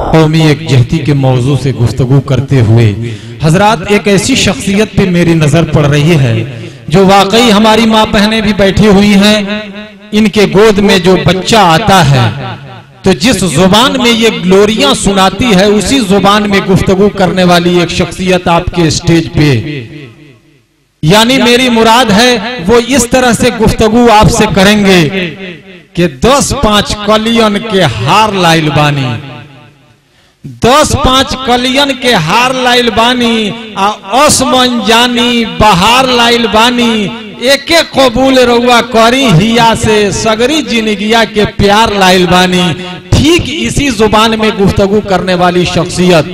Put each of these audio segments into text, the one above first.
कौमी यकजहती के मौजू से गुफ्तगू करते हुए हजरात, एक ऐसी शख्सियत पे मेरी नजर पड़ रही है जो वाकई हमारी माँ बहनें भी बैठी हुई हैं। इनके गोद में जो बच्चा आता है तो जिस जुबान में ये ग्लोरियां सुनाती है उसी जुबान में गुफ्तगू करने वाली एक शख्सियत आपके स्टेज पे, यानी मेरी मुराद है वो इस तरह से गुफ्तगू आपसे करेंगे कि 10-5 कलियन के हार लाइल बानी, 10-5 कलियन के हार लाइल बानी, असमन जानी बहार लाइल बानी, एक एक कबूल रउआ करी हिया से सगरी जिंदगिया के प्यार लाइल बानी। ठीक इसी जुबान में गुफ्तगू करने वाली शख्सियत,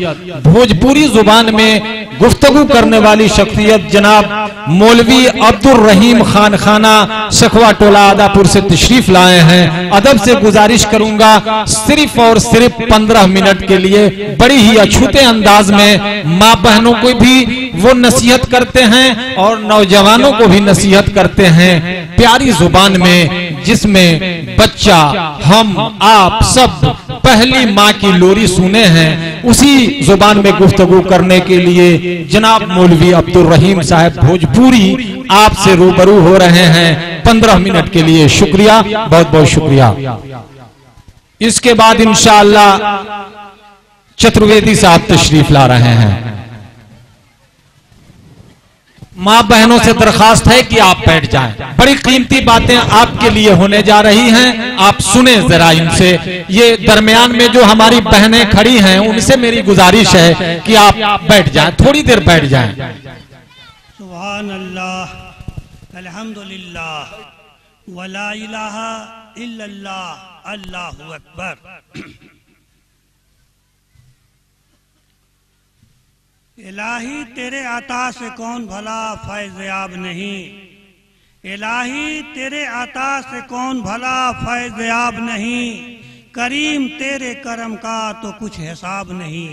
भोजपुरी जुबान में गुफ्तगू करने वाली शख्सियत जनाब मौलवी अब्दुल रहीम खान खाना सखवा टोला आदापुर से तशरीफ लाए हैं। अदब से गुजारिश करूंगा सिर्फ और सिर्फ 15 मिनट के लिए बड़ी ही अछूते अंदाज में माँ बहनों को भी वो नसीहत करते हैं और नौजवानों को भी नसीहत करते हैं प्यारी जुबान में, जिसमें बच्चा हम आप सब पहली माँ की लोरी सुने हैं। उसी जुबान में गुफ्तगू करने के लिए जनाब मौलवी अब्दुल रहीम साहब भोजपुरी आपसे रूबरू हो रहे हैं 15 मिनट के लिए। शुक्रिया, बहुत बहुत शुक्रिया। इसके बाद इंशाअल्लाह चतुर्वेदी साहब तशरीफ ला रहे हैं। माँ बहनों से दरखास्त है कि आप बैठ जाएं, बड़ी कीमती बातें आपके लिए होने जा रही हैं, आप सुने जरा इनसे। ये दरमियान में जो हमारी बहनें खड़ी हैं उनसे मेरी गुजारिश है कि आप बैठ जाएं, थोड़ी देर बैठ जाएं। सुभान अल्लाह, अल्हम्दुलिल्लाह, वला इलाहा इल्लल्लाह, अल्लाहु अकबर। इलाही तेरे आता से कौन भला फैज़याब नहीं, इलाही तेरे आता से कौन भला फैज़याब नहीं, करीम तेरे करम का तो कुछ हिसाब नहीं,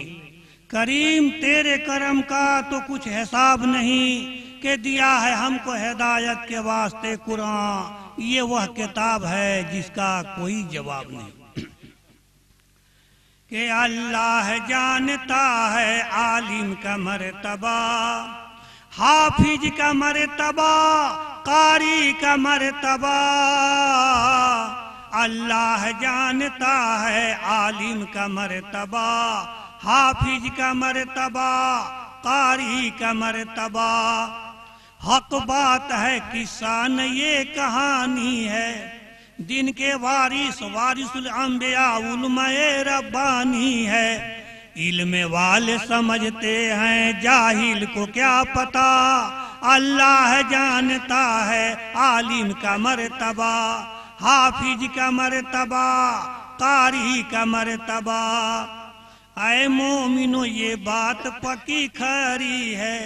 करीम तेरे करम का तो कुछ हिसाब नहीं, के दिया है हमको हिदायत के वास्ते कुरान, ये वह किताब है जिसका कोई जवाब नहीं। कि अल्लाह जानता है आलिम का मर्तबा, हाफिज का मर्तबा, कारी का मर्तबा, अल्लाह जानता है आलिम का मर्तबा, हाफिज का मर्तबा, कारी का मर्तबा। हक बात है किस्सा न ये कहानी है, दिन के वारिसुल अंबिया उलमाए रब्बानी है। इल्म वाले समझते हैं जाहिल को क्या पता, अल्लाह जानता है आलिम का मर्तबा, हाफिज का मर्तबा, कारी का मर्तबा। ऐ मोमिनो ये बात पक्की खरी है,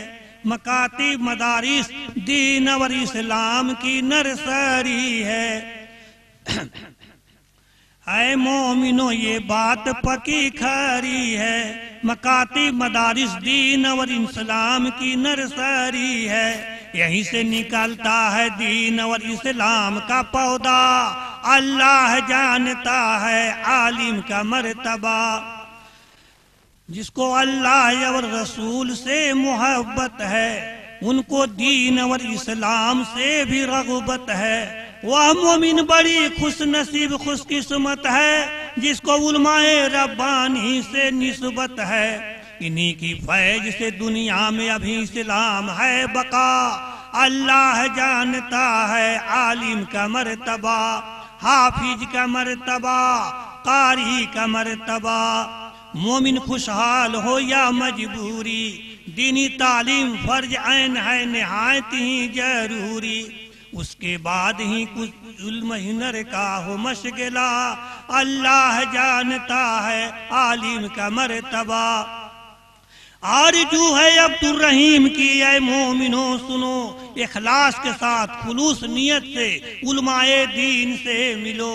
मकाती मदारिस दीन और इस्लाम की नर्सरी है। ऐ मोमिनो ये बात पक्की खरी है, मकाती मदारिस दीन और इस्लाम की नर्सरी है। यहीं से निकलता है दीन और इस्लाम का पौधा, अल्लाह जानता है आलिम का मर्तबा। जिसको अल्लाह और रसूल से मोहब्बत है, उनको दीन और इस्लाम से भी रग़बत है। वह मोमिन बड़ी खुश नसीब खुशकिस्मत है, जिसको उलमाए रब्बानी से निस्बत है। इन्हीं की फैज से दुनिया में अभी इस्लाम है बका, अल्लाह जानता है आलिम का मर्तबा, हाफिज का मर्तबा, कारी का मर्तबा। मोमिन खुशहाल हो या मजबूरी, दीनी तालीम फर्ज ऐन है निहायत ही जरूरी। उसके बाद ही कुछ इल्म हुनर का हो मशगला, अल्लाह जानता है आलिम का मर्तबा। आरजू है अब्दुल रहीम की ऐ मोमिनो सुनो, इखलास के साथ खुलूस नियत से उलमाए दीन से मिलो।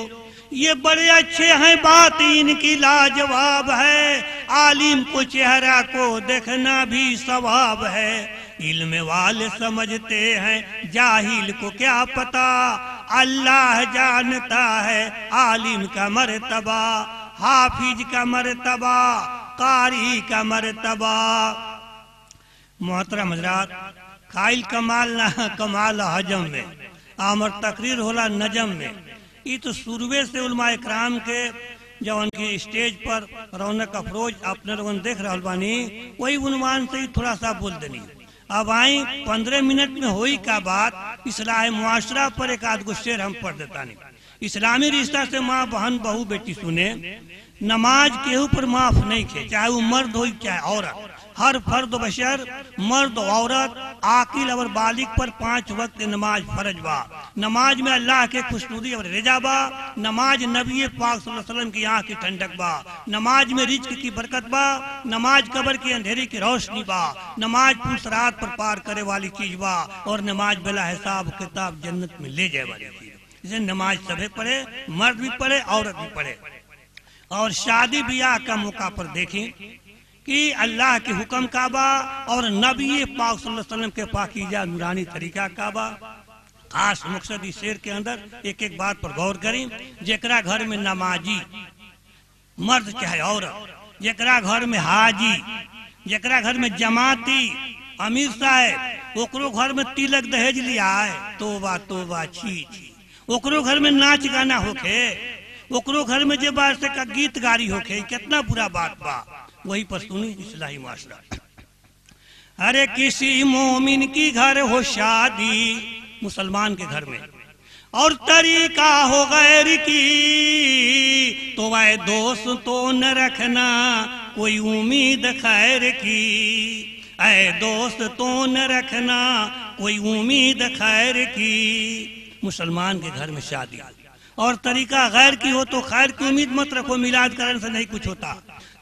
ये बड़े अच्छे हैं, बात इनकी लाजवाब है, आलिम को चेहरा को देखना भी सवाब है। इल्म वाले समझते हैं जाहिल को क्या पता, अल्लाह जानता है आलिम का मर्तबा, हाफिज का मर्तबा, कारी का मर्तबा। मोहतरम हजरात, खाइल कमाल ना कमाल हजम में, आमर तकरीर होला नजम में। ये तो शुरुए से उलमा इकराम के जब उनकी स्टेज पर रौनक अफरोज अपने लोगन देख रहा बानी, वही उन्वान से ही थोड़ा सा बोल देनी। अब आई 15 मिनट में हुई का बात, इस्लाह मुआशरा पर एक आध गो शेर हम पढ़ देता नहीं। इस्लामी रिश्ता से माँ बहन बहू बेटी सुने, नमाज केहू पर माफ नहीं खे, चाहे वो मर्द हो चाहे औरत। हर फर्द बशर मर्द औरत आकिल और बालिग पर 5 वक्त नमाज फर्ज बा। नमाज में अल्लाह के खुशनुदी और रिजा बा। नमाज नबी पाक सल्लल्लाहु अलैहि वसल्लम की आँख की ठंडक बा। नमाज में रिज्क की बरकत बा। नमाज कब्र की अंधेरी की रोशनी बा। नमाज पुलसरात पर पार करे वाली चीज बा। और नमाज बिला हिसाब किताब जन्नत में ले जाए वाली चीज। इसे नमाज सभी पढ़े, मर्द भी पढ़े, औरत भी पढ़े। और शादी ब्याह का मौका पर देखें कि अल्लाह के हुक्म का बा और नबी पाक सल्लल्लाहु अलैहि वसल्लम के पाकीज़ा नूरानी तरीका का बा। खास मकसद इस शेर के अंदर एक एक बात पर गौर करें। जेकरा घर में नमाजी मर्द चाहे औरत, जेकरा घर में हाजी, जेकरा घर में जमाती अमीर साहब, ओकरो घर में तिलक दहेज लिया है, तोबा तोबा छी छी। ओकरो घर में नाच गाना होखे, ओकरो घर में जे बात से का गीत गारी होखे, कितना बुरा बात बा। वही पर सुनी इस्लाही माशरा। अरे किसी मोमिन की घर हो शादी, मुसलमान के घर में, और तरीका हो गैर की, तो वह दोस्त तो न रखना कोई उम्मीद खैर की। ऐ दोस्त तो न रखना कोई उम्मीद खैर की। मुसलमान के घर में शादी और तरीका गैर की हो तो खैर की उम्मीद मत रखो, मिलाद करने से नहीं कुछ होता।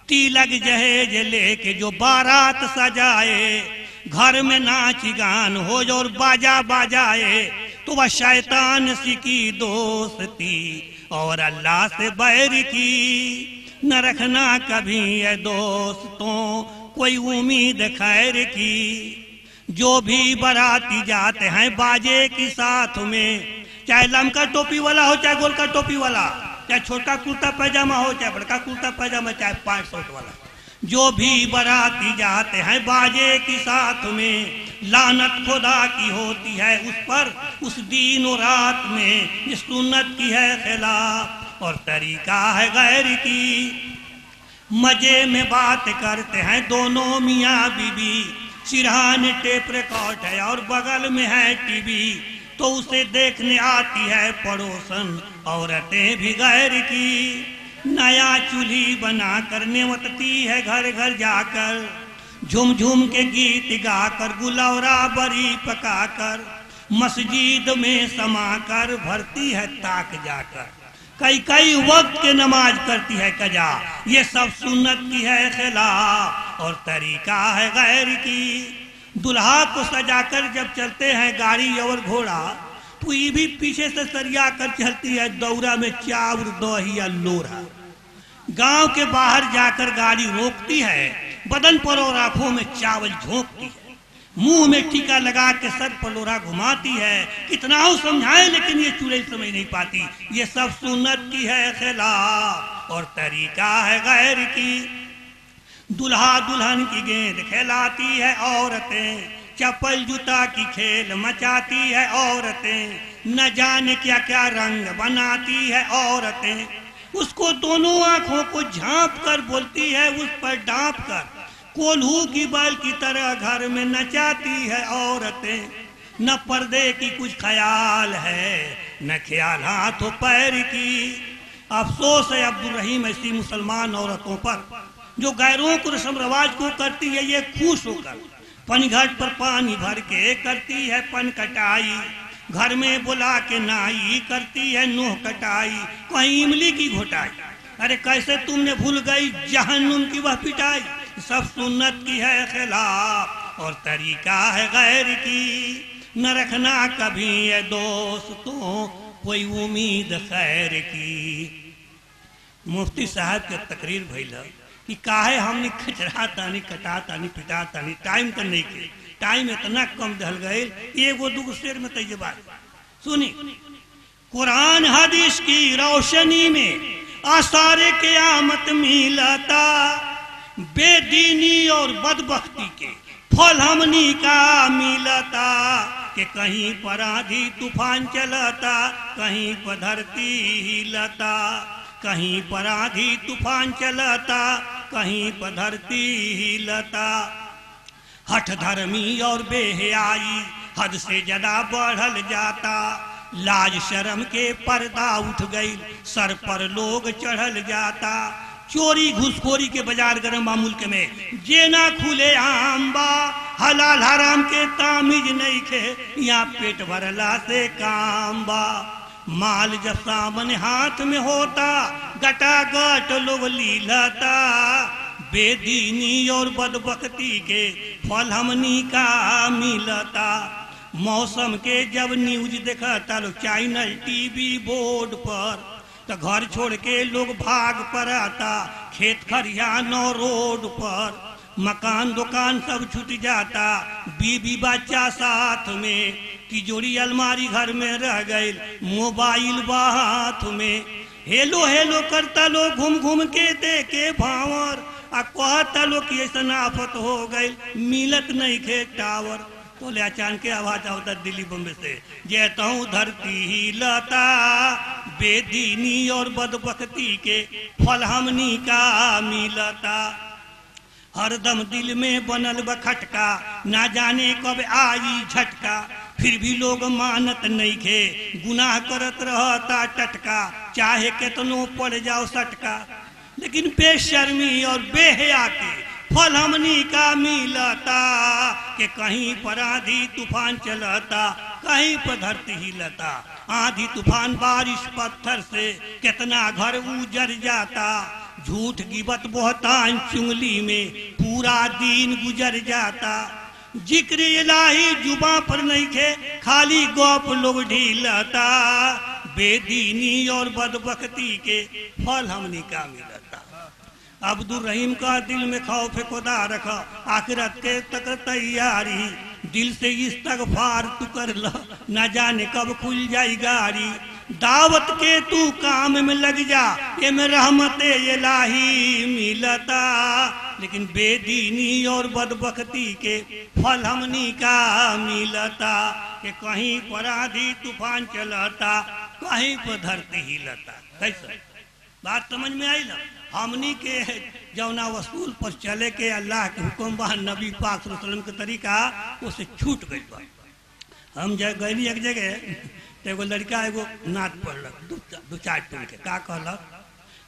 तिलक जहेज लेके जो बारात सजाए, घर में नाच गान हो जो और बाजा बाजाए, तो वह शैतान सी की दोस्ती और अल्लाह से बैर की। न रखना कभी ये दोस्तों कोई उम्मीद खैर की। जो भी बाराती जाते हैं बाजे के साथ में, चाहे लमका टोपी वाला हो चाहे गोलका टोपी वाला, चाहे छोटा कुर्ता पैजामा हो चाहे बड़का कुर्ता पैजामा, चाहे 5 शर्ट वाला, जो भी बाराती जाते हैं बाजे के साथ में, लानत खुदा की होती है उस पर उस दिन और रात में, जिस सुन्नत की है खिलाफ और तरीका है गैर की। मजे में बात करते हैं दोनों मियाँ बीबी, सिरहाने टेप रिकॉर्ड है और बगल में है टीवी, तो उसे देखने आती है पड़ोसन औरतें भी गैर की। नया चूल्ही बना कर नेवतती है घर घर जाकर, झूम झूम के गीत गाकर गुलौरा बरी पकाकर, मस्जिद में समाकर भरती है ताक जाकर, कई कई वक्त के नमाज करती है कजा। ये सब सुन्नत की है खिलाफ और तरीका है गैर की। दुल्हा को सजाकर जब चलते हैं गाड़ी और घोड़ा, तो ये भी पीछे से सरिया कर चलती है दौरा में चावल दही या लोरा। गांव के बाहर जाकर गाड़ी रोकती है, बदन पर और आंखों में चावल झोंकती है, मुंह में टीका लगा के सर पर लोरा घुमाती है। कितना हो समझाए लेकिन ये चुड़ैल समझ नहीं पाती। ये सब सुन्नत की है खिलाफ और तरीका है गैर की। दुल्हा दुल्हन की गेंद खिलाती है औरतें, चप्पल जूता की खेल मचाती है औरतें, न जाने क्या क्या रंग बनाती है औरतें। उसको दोनों आंखों को झांप कर बोलती है, उस पर डांप कर कोल्हू की बाल की तरह घर में नचाती है औरतें। न पर्दे की कुछ ख्याल है, न ख्याल हाथों पैर की। अफसोस है अब्दुल रहीम ऐसी मुसलमान औरतों पर जो गैरों को रस्म रवाज को करती है ये खुश होकर। पनघट पर पानी भर के करती है पन कटाई, घर में बुला के नाई करती है नोह कटाई, कहीं इमली की घोटाई। अरे कैसे तुमने भूल गई जहन्नुम की वह पिटाई। सब सुन्नत की है खिलाफ और तरीका है गैर की। न रखना कभी ये दोस्तों कोई उम्मीद खैर की। मुफ्ती साहब के तकरीर भइल कि काहे हमने खचरा तानी कटा तानी पिटा तानी टाइम तो नहीं के, टाइम इतना कम दल गए। एगो दूगो शेर में तय बात सुनी। कुरान हदीस की रोशनी में आसारे क़यामत मिलता, बेदीनी और बदबख्ती के फल हमनी का मिलता, कि कहीं पर आंधी तूफान चलता, कहीं पर धरती हिलता, कहीं पर आंधी तूफान चलता, कहीं पर धरती हिलता। हठ धर्मी और बेहयाई हद से ज्यादा बढ़ल जाता, लाज शर्म के पर्दा उठ गई, सर पर लोग चढ़ल जाता। चोरी घुसखोरी के बाजार गरम मुल्क में जेना खुले आम बा, हलाल हराम के तामीज नहीं खे, यहाँ पेट भरला से काम बा। माल जब सामने हाथ में होता, गटागट लोग लीलता, बेदीनी और बदबख्ती के फल हमनी का मिलता। मौसम के जब न्यूज देखता लोग चैनल टीवी बोर्ड पर, तो घर छोड़ के लोग भाग पर आता, खेत खरियान और रोड पर, मकान दुकान सब छूट जाता, बीबी बच्चा साथ में, तिजोरी अलमारी घर में रह गई, मोबाइल हाथ में। हेलो हेलो करता लोग घूम घूम के देखे भावर, आ कहता लोग कि ऐसा आफत हो गई, मिलत नहीं खे टावर। तो ले अचानक के आवाज आवता दिल्ली बम्बे से, जेता हूँ धरती हिलता, बेदीनी और बदबख्ती के फल हमनी का मिलता। हरदम दिल में बनल बखटका, ना जाने कब आई झटका, फिर भी लोग मानत नहीं खे, गुनाह करत रहता टटका, चाहे कितनो पड़ जाओ सटका। लेकिन बेशर्मी और बेहया के फल हमनी का मिलता, कि कहीं पर आंधी तूफान चलता, कहीं पर धरती हिलता। आंधी तूफान बारिश पत्थर से कितना घर उजड़ जाता, झूठ गिबत बोहतान चुंगली में पूरा दिन गुजर जाता। जिक्र इलाही जुबां पर नहीं खे, खाली गौप लोग ढीलता, बेदीनी और बदबख्ती के फल हमनी का मिलता। अब्दुल रहीम का दिल में खौफ खुदा रखा, आखिरत के तक तैयारी, दिल से इस्तगफार तू कर ला, न जाने कब खुल जाई गाड़ी। दावत के तू काम में लग जा, ये में रहमत इलाही मिलता, लेकिन बेदीनी और बदबख्ती के फल हमनी का मिलता, कि कहीं पर आंधी तूफान चलता, कहीं पर धरती हिलता। कैसे बात समझ में आई ना? हमनी के जौना वसूल पर चले के अल्लाह के हुक्म बा, नबी पाक सल्लल्लाहु अलैहि वसल्लम के तरीका उसे छूट गई बा। हम गई एक जगह, तो एगो लड़का एगो नात पढ़लक, दो चार टन के का कहलक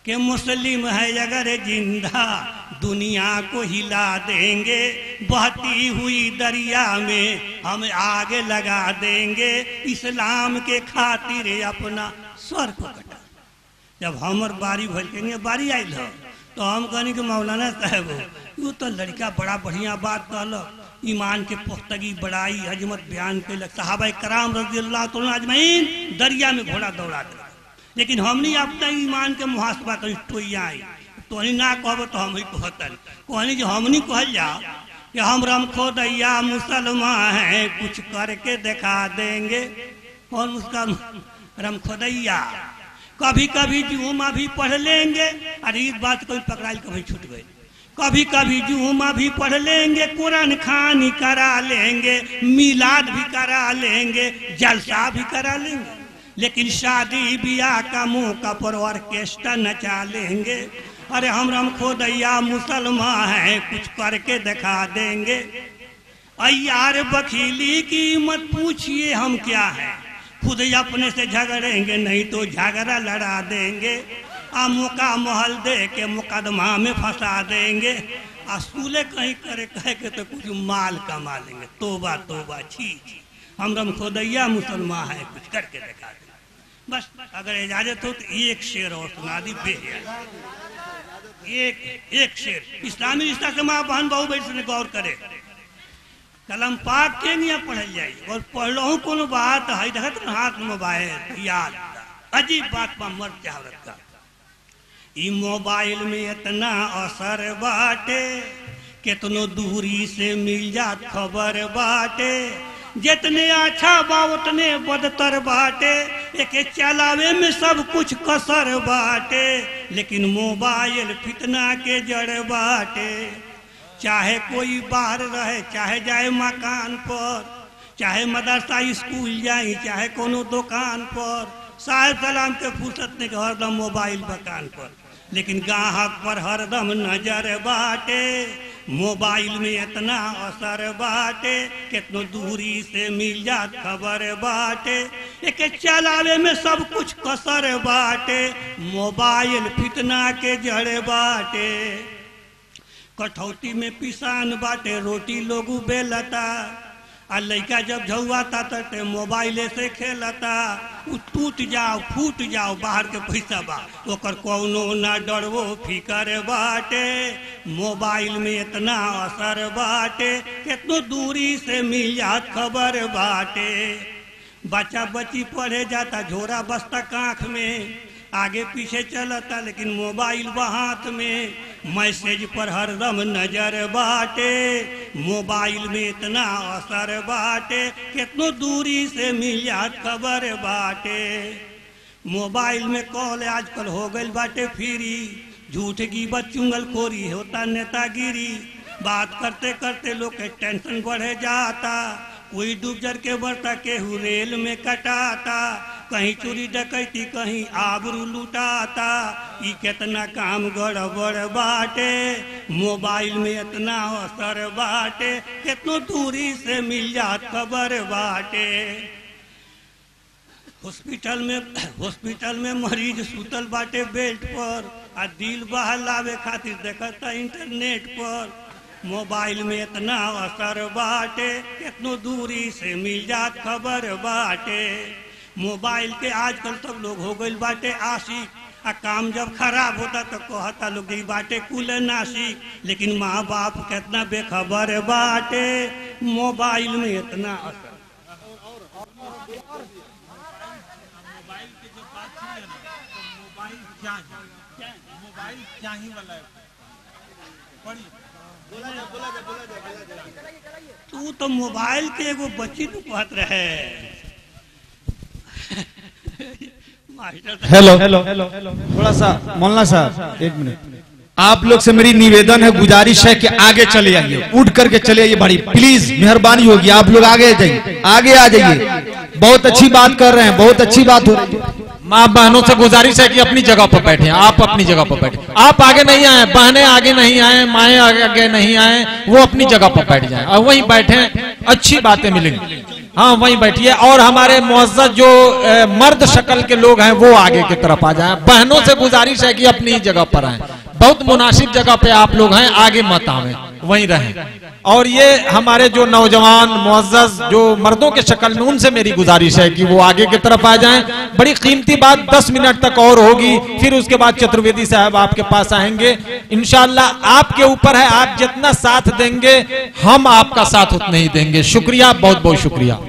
कि मुस्लिम है अगर जिंदा दुनिया को हिला देंगे, बहती हुई दरिया में हम आगे लगा देंगे, इस्लाम के खातिर अपना सर को कटा। जब हमर बारी भल के बारी आयल हो, तो हम कहनी कि मौलाना साहब यू तो लड़का बड़ा बढ़िया बात कहलक, ईमान के पुख्तगी बड़ाई अजमत बयान कैलक, सहाबा कराम रज़ियल्लाहु तआला अजमईन दरिया में घोड़ा दौड़ा दे। लेकिन हमनी अपना ईमान के मुहासबा करी टोइया आई, तोहनी ना कहब तो हम ही कहतन, कहनी जो हमनी कहल जाओ कि हम रमखोदैया मुसलमान हैं, कुछ करके दिखा देंगे। कौन उसका रमखोदैया? कभी कभी जुमा भी पढ़ लेंगे, अरे इस बात कोई पकड़ाई कभी छूट गई। कभी कभी जुमा भी पढ़ लेंगे, कुरान खानी करा लेंगे, मिलाद भी करा लेंगे, जलसा भी करा लेंगे, लेकिन शादी ब्याह का मौका पर ऑर्केस्ट्रा नचा लेंगे। अरे हम रमखोदैया मुसलमान हैं, कुछ करके दिखा देंगे। अय्यार बखीली की मत पूछिए हम क्या हैं, खुद अपने से झगड़ेंगे, नहीं तो झगड़ा लड़ा देंगे। मौका महल दे के मुकदमा में फंसा देंगे, असूले कहीं करे कह के तो कुछ माल कमा लेंगे। तोबा तोबा, छी छी, हम रमखोदैया मुसलमान हैं, कुछ करके दिखा देंगे। बस अगर इजाजत हो तो एक शेर और सुना दी, बेहया एक शेर। इस्लामी रिश्ता से माँ बहन बहू बेटी से गौर करे, कलम पाक के नहीं पढ़ल जाए, और पढ़लहूँ कोनो बात है देखत हाथ मोबाइल याद, अजीब बात पर मर चाहत का। ई मोबाइल में इतना असर बाटे, कितनो दूरी से मिल जात खबर बाटे, जितने अच्छा बा उतने बदतर बाटे। एके चलावे में सब कुछ कसर बाटे, लेकिन मोबाइल फितना के जड़ बाटे। चाहे कोई बाहर रहे, चाहे जाए मकान पर, चाहे मदरसा स्कूल जाए, चाहे कोनो दुकान पर, साहिब सलाम के फुर्सत ने हरदम मोबाइल बकान पर, लेकिन ग्राहक पर हरदम नजर बाटे। मोबाइल में इतना असर बाटे, कितनो दूरी से मिल जात खबर बाटे। एक चलावे में सब कुछ कसर बाटे, मोबाइल फितना के जड़ बाटे। कठौती में पिसान बाटे, रोटी लोग बेलता, आ लइका जब झुआता तो मोबाइले से खेलता। उ टूट जाओ फूट जाओ, बाहर के पैसा बा, ओकर कौनो ना डरवो फिकर बाटे। मोबाइल में इतना असर बाटे, कितनो दूरी से मिल जात खबर बाटे। बच्चा बच्ची पढ़े जाता, झोरा बस्ता कांख में, आगे पीछे चलता, लेकिन मोबाइल बा हाथ में। मैसेज पर हरदम नजर बाटे, मोबाइल में इतना असर बाटे, कितनो दूरी से मिल जात खबर बाटे। मोबाइल में कॉल आजकल हो गई बाटे फ्री, झूठ की बचुंगल खोरी होता नेतागिरी। बात करते करते लोग के टेंशन बढ़े जाता, कोई डूब जर के बढ़ता, केहू रेल में कटाता, कहीं चोरी डकैती, कहीं आबरू लुटाता। ई कितना काम गड़बड़ बाटे, मोबाइल में इतना असर बाटे, कितनो दूरी से मिल जात खबर बाटे। हॉस्पिटल में मरीज सुतल बाटे बेड पर, आ दिल बहलावे खातिर देखता इंटरनेट पर। मोबाइल में इतना असर बाटे, कितनो दूरी से मिल जात खबर बाटे। मोबाइल के आजकल सब लोग हो गए बाटे आशिक, आ काम जब खराब होता तो कहता लोग ई बाटे कुल नासिक। लेकिन माँ बाप कितना बेखबर बाटे, मोबाइल में इतना असर। तू तो मोबाइल के एगो बच्ची तू कहत रहे। हेलो थोड़ा सा मौलाना साहब एक मिनट, आप लोग से मेरी निवेदन है, गुजारिश है कि आगे चले आइए, उठ करके चले आइए, बड़ी प्लीज मेहरबानी होगी, आप लोग आगे जाइए, आगे आ जाइए। बहुत अच्छी बात कर रहे हैं, बहुत अच्छी बात हो रही है। माँ बहनों से गुजारिश है कि अपनी जगह पर बैठे, आप अपनी जगह पर बैठे। आप आगे नहीं आए, बहनें आगे नहीं आए, माएँ आगे नहीं आए, वो अपनी जगह पर बैठ जाएं और वहीं बैठे, अच्छी बातें मिलेंगी। हाँ वहीं बैठिए, और हमारे मुअज़्ज़ज़ जो मर्द शक्ल के लोग हैं वो आगे की तरफ आ जाएं। बहनों से गुजारिश है कि अपनी जगह पर आए, बहुत मुनासिब जगह पे आप लोग हैं, आगे मत आवें, वहीं रहें। और ये हमारे जो नौजवान मुअज़्ज़ज़ जो मर्दों के शक्ल में, उनसे मेरी गुजारिश है कि वो आगे की तरफ आ जाएं। बड़ी कीमती बात 10 मिनट तक और होगी, फिर उसके बाद चतुर्वेदी साहब आपके पास आएंगे। इंशाअल्लाह आपके ऊपर है, आप जितना साथ देंगे हम आपका साथ उतना ही देंगे। शुक्रिया, बहुत बहुत शुक्रिया।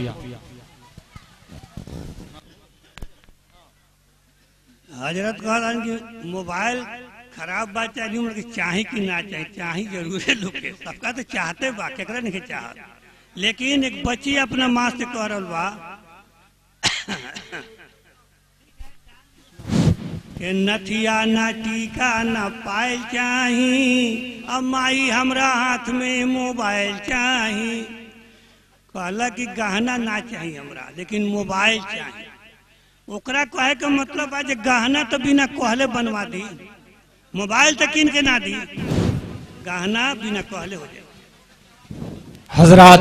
हजरत कहा कि मोबाइल खराब बात चाहिए, उम्र की चाहे कि ना चाहे, चाहे जरूर है लोग के, सबका तो चाहते बा, केकरा नहीं चाहत। लेकिन एक बच्ची अपना माँ से कह रहा बा कि नथिया ना टीका ना पायल चाही, अब माई हमरा हाथ में मोबाइल चाही। कहला कि गहना ना चाहिए हमरा, लेकिन मोबाइल चाहिए। ओकरा कहे के मतलब है गहना तो बिना कहले बनवा दी, मोबाइल तो किन के ना दी, गहना बिना कहले हो जाए। हजरात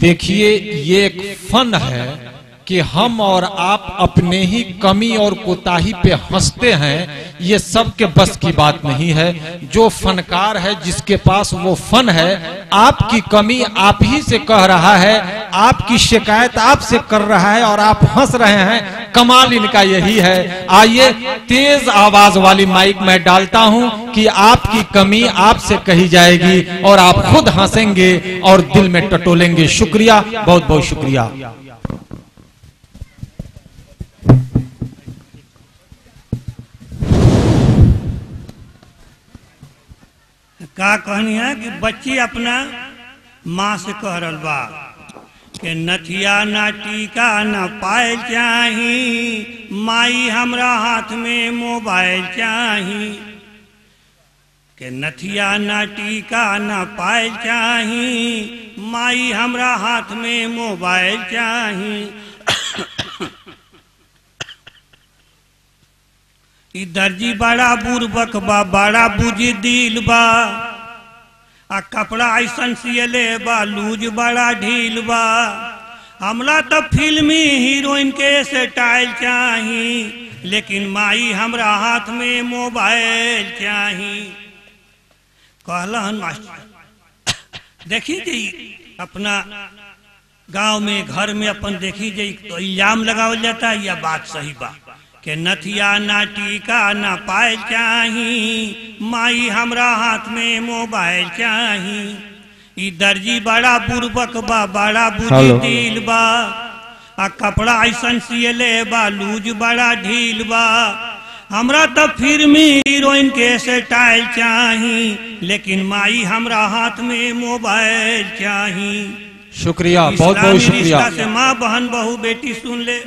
देखिए, ये एक फन है कि हम और आप अपने ही कमी और कोताही पे हंसते हैं। ये सब के बस की बात नहीं है। जो फनकार है, जिसके पास वो फन है, आपकी कमी आप ही से कह रहा है, आपकी शिकायत आपसे कर रहा है और आप हंस रहे हैं। कमाल इनका यही है। आइए तेज आवाज वाली माइक में डालता हूं कि आपकी कमी आपसे कही जाएगी और आप खुद हंसेंगे और दिल में टटोलेंगे। शुक्रिया, बहुत बहुत शुक्रिया। का कहनी है कि बच्ची अपना माँ से कह रहा बा के नथिया ना टीका ना पायल चाही, माई हमरा हाथ में मोबाइल चाही। के नथिया ना टीका ना पायल चाही, माई हमरा हाथ में मोबाइल चाही। ई दर्जी बड़ा बुर्बक बा, बड़ा बुजदिल बा, आ कपड़ा ऐसन सियले बा लूज बड़ा ढील बा। हमला तो फिल्मी हीरोइन के स्टाइल चाही, लेकिन माई हमरा हाथ में मोबाइल चाही। कहलन मास्टर देखी जी अपना गांव में घर में अपन देखी जी तो इल्जाम लगावल जाता है या बात सही बा के नथिया ना टीका ना पायल चाही, माई हमरा हाथ में मोबाइल चाही। ई दर्जी बड़ा बुर्बक बा, बड़ा बुजदिल बा, आ कपड़ा ऐसन सियले बा लूज बड़ा ढील बा। हमरा तो फिल्मी हीरोइन के स्टाइल चाही, लेकिन माई हमरा हाथ में मोबाइल चाही। शुक्रिया, बहुत बहुत शुक्रिया। रिश्ता से माँ बहन बहू बेटी सुन ले।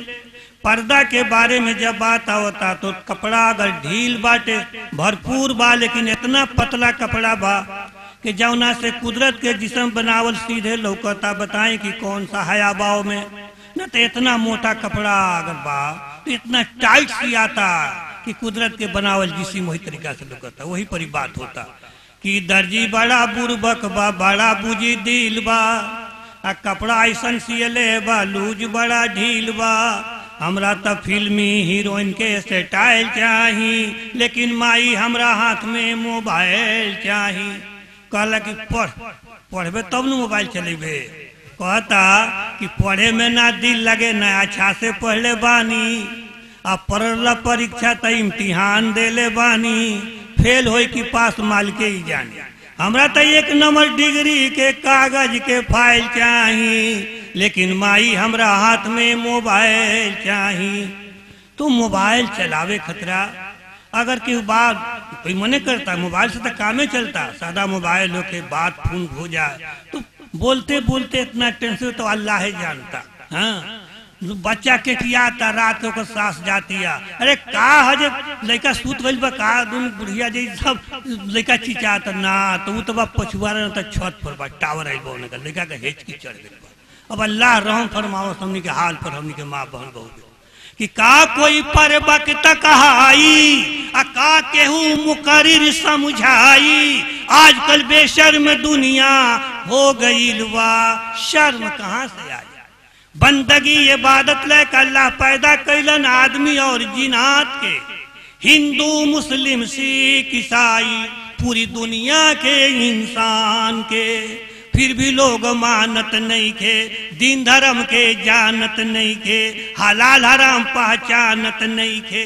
पर्दा के बारे में जब बात आवता तो कपड़ा अगर ढील बाटे भरपूर बा, लेकिन इतना पतला कपड़ा बा कि जौना से कुदरत के जिस्म बनावल सीधे लौकता। बताएं कि कौन सा हयाबाव में न तो इतना मोटा कपड़ा अगर बा तो इतना टाइट सियाता कि कुदरत के बनावल जिस्म वही तरीका से लौकता। वही पर ही बात होता कि दर्जी बड़ा बुर्बक बा, बड़ा बुजदिल बा, आ कपड़ा ऐसन सियले बा लूज बड़ा ढील बा। हमरा तो फिल्मी हीरोइन के स्टाइल चाही, लेकिन माई हमरा हाथ में मोबाइल चाही। कहला कि पढ़बे तब न मोबाइल चलेबे। कहता कि पढ़े में ना दिल लगे ना अच्छा से पढ़ले बानी, आ पढ़ला परीक्षा तो इम्तिहान देले बानी, फेल होई कि पास माल के ही जाने। हमरा तो 1 नंबर डिग्री के कागज के फाइल चाही, लेकिन माई हमरा हाथ में मोबाइल चाही। तो मोबाइल चलावे खतरा अगर कोई बात कोई मने करता, मोबाइल से तो कामे चलता। सादा मोबाइल हो के बात फोन हो जाए तो बोलते बोलते इतना टेंशन तो अल्लाह ही जानता। हाँ बच्चा के कियाता रात को सांस जाती है। अरे का हजे लड़का सूत गइल बा का दुन बुढ़िया जी सब लड़का चिचाता ना तो वो तो बा पछुआरा तो छत पर बा टावर आई बा का लड़का के हेच की चढ़ गइल बा। अब अल्लाह रहम फरमाओ हमनी के हाल पर, हमनी के माँ बहन बहू कि का कोई पर बकत कहाई, आ का केहू मुकर्रिर समझाई। आजकल बेशर्म दुनिया हो गइल बा, शर्म कहाँ से आई। बंदगी इबादत लेक अल्लाह पैदा कैलन आदमी और जिन्नात के, हिंदू मुस्लिम सिख ईसाई पूरी दुनिया के इंसान के। फिर भी लोग मानत नहीं के, दीन धर्म के जानत नहीं के, हलाल हराम पहचानत नहीं के।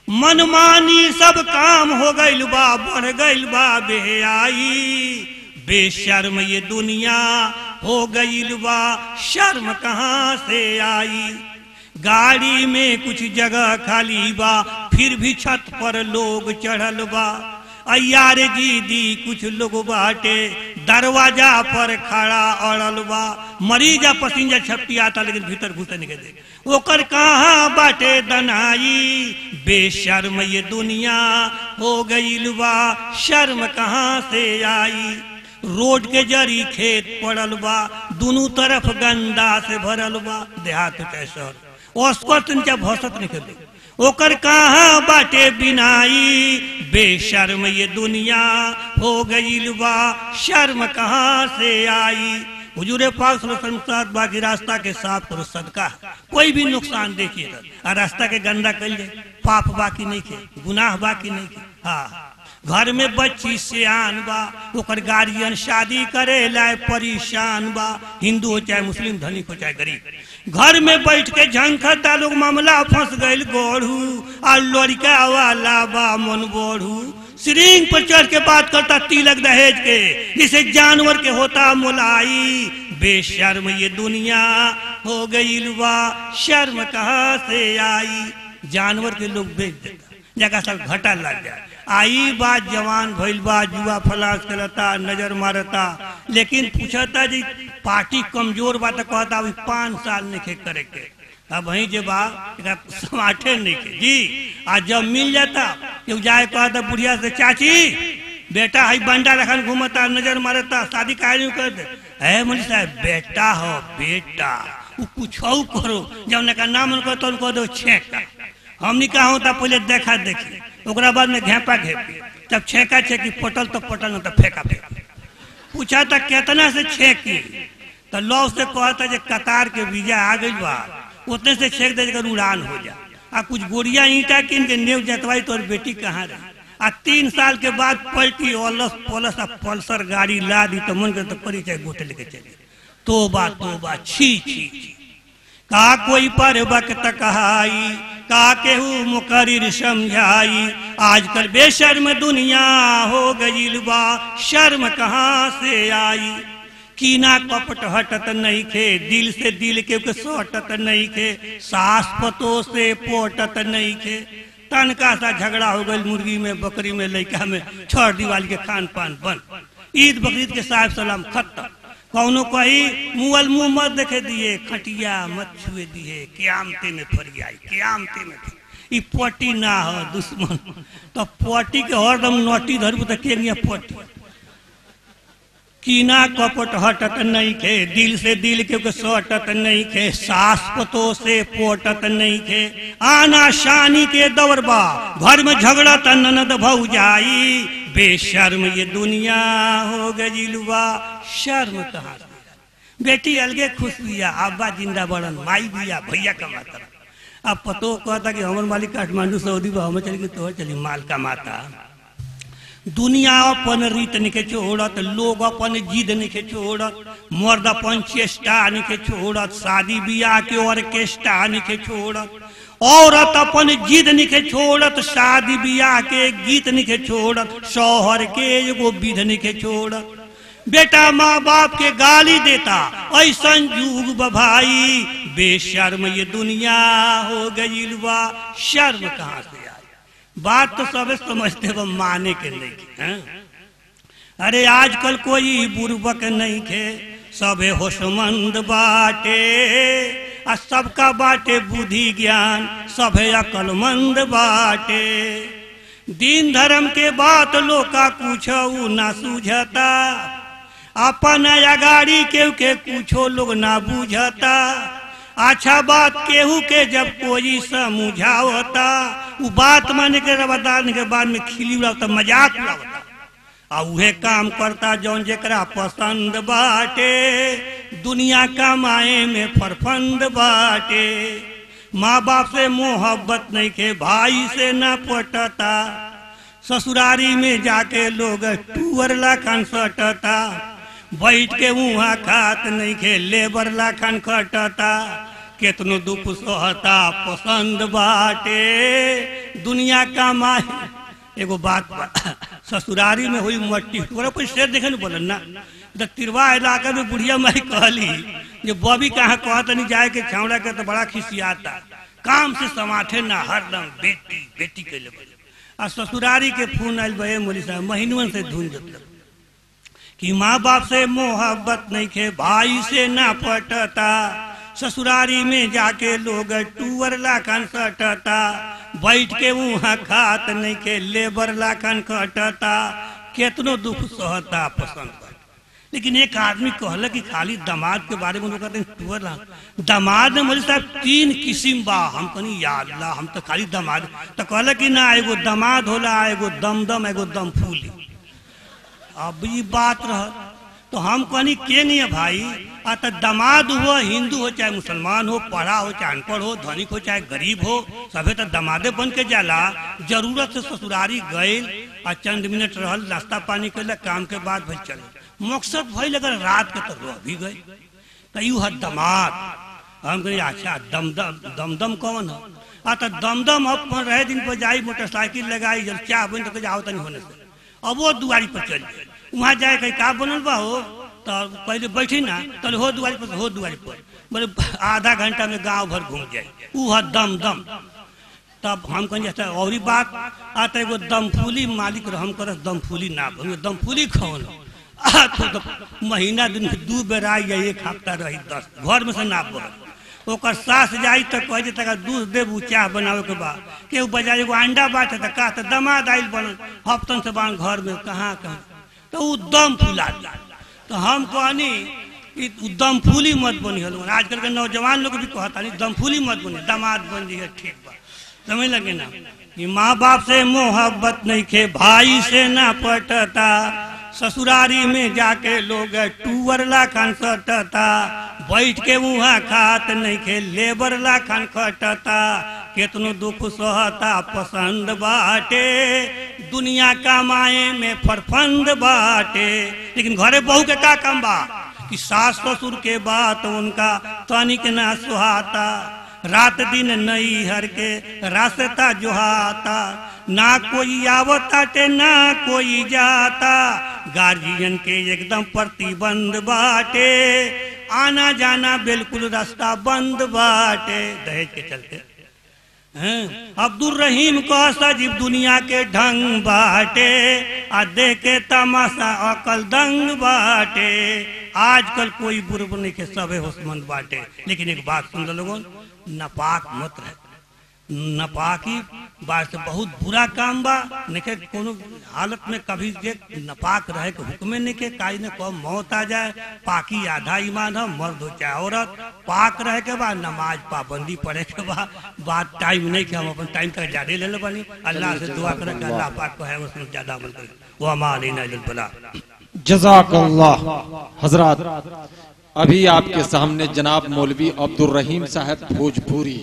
मनमानी सब काम हो गइल बा, बढ़ गइल बा बेहयाई। बेशर्म ये दुनिया हो गइल बा, शर्म कहाँ से आई। गाड़ी में कुछ जगह खाली बा, फिर भी छत पर लोग चढ़ल बा। अयार जी दी कुछ लोग बाटे, दरवाजा पर खड़ा अड़ल बा। मरीजा पसीजा छपटी आता लेकिन भीतर घुसे नहीं दे, ओकर कहाँ बाटे दनाई। बेशर्म ये दुनिया हो गइल बा, शर्म कहाँ से आई। रोड के जरी खेत पड़ल बा, दोनों तरफ गंदा से भरल बा। देहात कैसर उसको तुमचा भौसत निकले, ओकर कहाँ बाटे बिनाई। बेशर्म ये दुनिया हो गइल बा, शर्म कहाँ से आई। हुजूर पाक सल्लल्लाहु अलैहि वसल्लम बाकी रास्ता के साफ करो सदका, कोई भी नुकसान देखिए और रास्ता के गंदा कर ले, पाप बाकी नहीं के, गुनाह बाकी नहीं के। हाँ घर में बच्ची सियान बा, ओकर गार्जियन शादी करे लाए परेशान बा। हिंदू हो चाहे मुस्लिम, धनी हो चाहे गरीब, घर में बैठ के झंखता लोग मामला फंस गइल गोढ़ू। और लड़का वाला बा मन बोढ़ू, सिरिंग पर चढ़ के बात करता तिलक दहेज के, जिसे जानवर के होता मुलाई। बेशर्म ये दुनिया हो गइल बा, शर्म कहाँ से आई। जानवर के लोग बेच देता, जगह सब घाटा लग जाए। आई बात जवान भइल बा, जुआ फलास करता, नजर मारता, लेकिन पूछता जी पार्टी कमजोर बा तो कहता अभी 5 साल नहीं करे के, अब वही जे बा समाटे नहीं के जी। आज जब मिल जाता क्यों जाए कहता बुढ़िया से चाची बेटा हई बंडा रखन घूमता नजर मारता शादी काहे नहीं कर दे। है मुझे साहब बेटा हो बेटा वो कुछ करो जब का नाम उनको तो उनको दो छेका। हमने कहा होता पहले देखा देखी ओकरा बाद में घेपा घेपी तब छेका छेकी पटल तो पटल न तो फेंका फेंका। पूछा था कितना से छेकी तो लौ से कहता जे कतार के वीजा आ गई बा उतने से छेक दे उड़ान हो जा। आ कुछ गोड़िया ईंटा किन के नेव जतवाई तो बेटी कहाँ रही। आ 3 साल के बाद पलटी ओलस पोलस आ पल्सर गाड़ी ला दी तो मन कर तो परिचय गोटे लेके चले। तोबा तोबा छी छी छी का कोई पर वक्त कहाई का केहू मुकरिर समझाई। आजकल बेशर्म दुनिया हो गई बा शर्म कहाँ से आई। कीना कपट हटत नहीं खे दिल से दिल के सटत नहीं खे सास पतो से पोटत नहीं खे। तनका सा झगड़ा हो गई मुर्गी में बकरी में लड़का में छठ दिवाली के खान पान बंद। ईद बकरीद के साहब सलाम खत्म। कौनो कही मुअल मुंह मत देखे दिए खटिया मत छुए दिए क्यामते में फरियाई क्यामते में ई पटी ना हो दुश्मन तो पटी के हरदम नोटी धरबू तो के पटी। कीना कपट हटत नहीं खे दिल से दिल के सटत नहीं खे सास पतो से पोटत नहीं खे। आना शानी के दौर बा घर में झगड़त ननद भौजाई बेशर्म ये दुनिया हो गजिलुआ शर्म कहाँ से। बेटी अलगे खुश बिया अब्बा जिंदा बड़न माई बिया भैया कमाता। अब पतो कहता कि हमर मालिक काठमांडू सऊदी बा हम चली तो चली माल कमाता। दुनिया अपन रीत निके छोड़त लोग अपन जिद निके छोड़त मर्द अपन चेष्टा निके छोड़त शादी बियाह के ऑर्केस्ट्रा निके छोड़त औरत अपन जिद निके छोड़त शादी बियाह के गीत निके छोड़त शौहर के एगो विध निके छोड़त। बेटा माँ बाप के गाली देता ऐसन जुग बभाई बेशर्म ये दुनिया हो गई बा शर्म कहाँ से। बात तो सब समझते वो माने के नहीं। अरे आजकल कोई बुर्बक नहीं खे सबे होशमंद बाटे आ सबका बाटे बुद्धि ज्ञान सभे अकलमंद बाटे। दीन धर्म के बात लोग का कुछ ना सूझता अपन अगाड़ी के कुछो लोग ना बूझता। अच्छा बात केहू के जब कोई समझावता वो बात माने के रवादान के बाद में खिली उड़ावता मजाक उड़ावता आ उहे काम करता जौन जेकरा पसंद बाटे दुनिया का माए में फरफंद बाटे। माँ बाप से मोहब्बत नहीं के भाई से न पटता ससुरारी में जाके लोग टूअर लाखन सटता बैठ के वहाँ खात नहीं के लेबर लाखन खटता। केतनो दुख सहता पसंद बाटे दुनिया का माए। एगो बात ससुरारी में हुई मट्टी तोरा पर शेर देखे न बोलन ना द तिरवा इलाका में बुढ़िया माई कहली जो बॉबी कहाँ कहत नहीं जाए के छावड़ा के तो बड़ा खिसियाता काम से समाथे ना हरदम बेटी बेटी के ले आ ससुरारी के फोन आयल बे मोली साहब महीनवन से धुन जब कि माँ बाप से मोहब्बत नहीं खे भाई से ना पटता ससुरारी में जाके लोग टूअर लाखन सटता बैठ के वहाँ खात नहीं के लेबर लाखन कटता केतनो दुख सहता पसंद कर। लेकिन एक आदमी कहला कि खाली दामाद के बारे में लोग कहते हैं टूअर लाख दामाद में मुझे साहब 3 किस्म बा। हम कहनी या अल्लाह हम तो खाली दामाद तो कहला कि ना एगो दामाद होला एगो दमदम एगो दम फूली। अब ये बात रह तो हम कहनी के नहीं है भाई आ तो दामाद हो हिंदू हो चाहे मुसलमान हो पढ़ा हो चाहे अनपढ़ हो धनिक हो चाहे गरीब हो सभे तो दामादे बन के जाला। जरूरत से ससुरारी गए आ चंद मिनट रहल नाश्ता पानी कर काम के बाद भाई चले मकसद भइल अगर रात के तो रह भी गए तो यू है दामाद। हम कही अच्छा दमदम कौन है आ तो दमदम अपन रहे दिन पर जाई मोटरसाइकिल लगाई जब चाह बन तो जाओ तनी होने से अब वो दुआरी पर चल वहाँ जाए कहीं का बनल बा हो तो पहले बैठी ना तो हो दुआरी पर बोले आधा घंटा में गांव भर घूम जाए वो है दम। तब हम कहें और बात आता एगो दमफूली मालिक रहम कर दमफूली ना दमफूली कौन तो महीना दिन में 2 बेर आई या 1 हफ्ता रही 10 घर में से ना पड़ ओकर सास जाई तो कहे तक दूध देबू चाह बनावे के बाद केहू बजाय एगो अंडा बाटे तो कहा दमाद आइल बनल हफ्तन से बान घर में कहाँ तो उ दम फुला दिया। तो हम कहनी दम फूली मत बनी हल आजकल के नौजवान लोग भी कहता नहीं दम फूली मत बनी दामाद बन जी है ठीक बा समझ लगे ना कि माँ बाप से मोहब्बत नहीं खे भाई से ना पटता ससुरारी में जाके लोग टूवर ला खान सटता बैठ के वहाँ खात नहीं खे लेबर ला खान खटता केतनो दुख सहता पसंद बाटे दुनिया कमाए में फरफंद बाटे लेकिन घरे बहू के का काम बा कि सास ससुर के बात उनका तनिक ना सुहाता रात दिन नई हर के रास्ता जोहाता ना कोई आवता ना कोई जाता गार्जियन के एकदम प्रतिबंध बाटे आना जाना बिल्कुल रास्ता बंद बाटे दहेज के चलते अब्दुल रहीम को सजीव दुनिया के ढंग बाटे आ देखे तमाशा अकल दंग बाटे आजकल कोई बुरब नहीं के सबे होशमंद बाटे लेकिन एक बात सुन लो लोगों नापाक मत रहे नापाकी बात से बहुत बुरा काम बा निके कोनो हालत में कभी जे नापाक रहे के हुक्म नहीं के काई ने को मौत आ जाए पाकी आधा ईमान है मर्द हो चाहे औरत पाक रहे के बाद नमाज पाबंदी पढ़े के बाद बात टाइम नहीं के हम अपन टाइम तक ज्यादा ले ले बनी अल्लाह से दुआ करे कि अल्लाह पाक को है उसमें ज्यादा अमल करे वो हमारे बला जज़ाकल्लाह। हजरात अभी आपके सामने जनाब मौलवी अब्दुल रहीम साहब भोजपुरी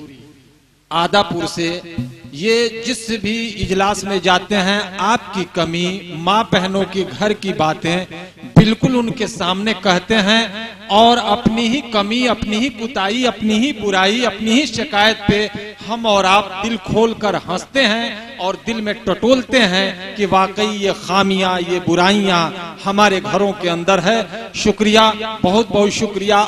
आदापुर से ये जिस भी इजलास में जाते हैं आपकी कमी माँ बहनों के घर की बातें बिल्कुल उनके सामने कहते हैं और अपनी ही कमी अपनी ही कुताई अपनी ही बुराई अपनी ही शिकायत पे हम और आप दिल खोल कर हंसते हैं और दिल में टटोलते हैं कि वाकई ये खामियां ये बुराइयां हमारे घरों के अंदर है। शुक्रिया, बहुत बहुत शुक्रिया।